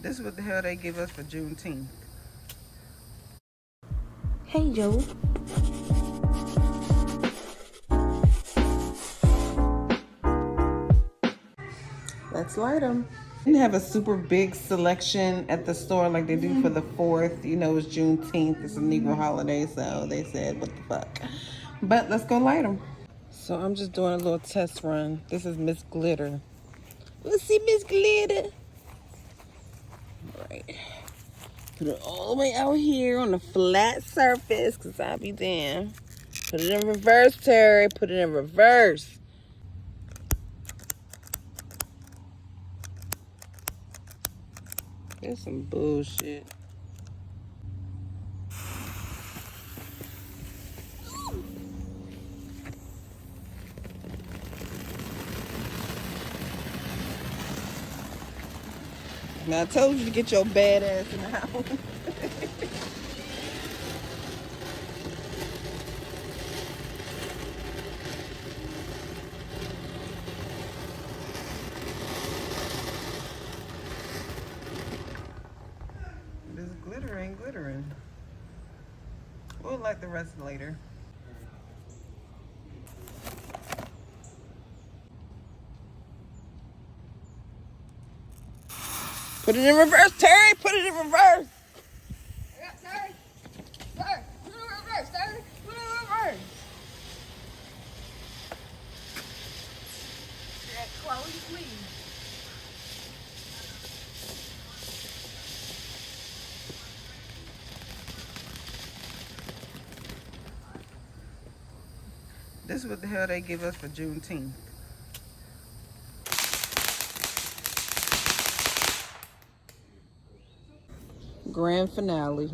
This is what the hell they give us for Juneteenth. Hey, Joe. Let's light them. Didn't have a super big selection at the store like they do for the 4th. You know, it's Juneteenth. It's a Negro holiday, so they said, what the fuck. But let's go light them. So I'm just doing a little test run. This is Miss Glitter. Let's see Miss Glitter. All right. Put it all the way out here on a flat surface, because I'll be damn. Put it in reverse, Terry. Put it in reverse. That's some bullshit. Now I told you to get your bad ass in the house. This glitter ain't glittering. We'll light the rest later. Put it in reverse, Terry. Put it in reverse. Yeah, Terry. Terry, put it in reverse, Terry. Put it in reverse. Yeah, Chloe, please. This is what the hell they give us for Juneteenth. Grand finale.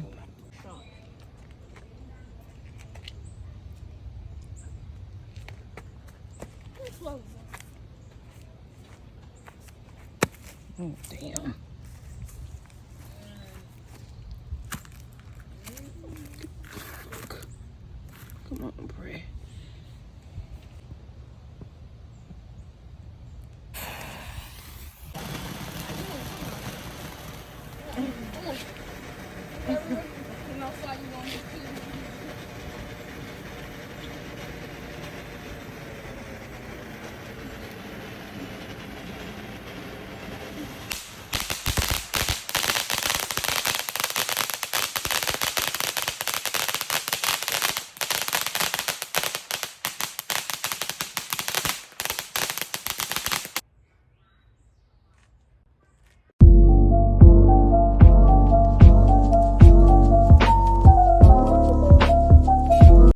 Oh, damn. Come on, pray. And outside you want to see.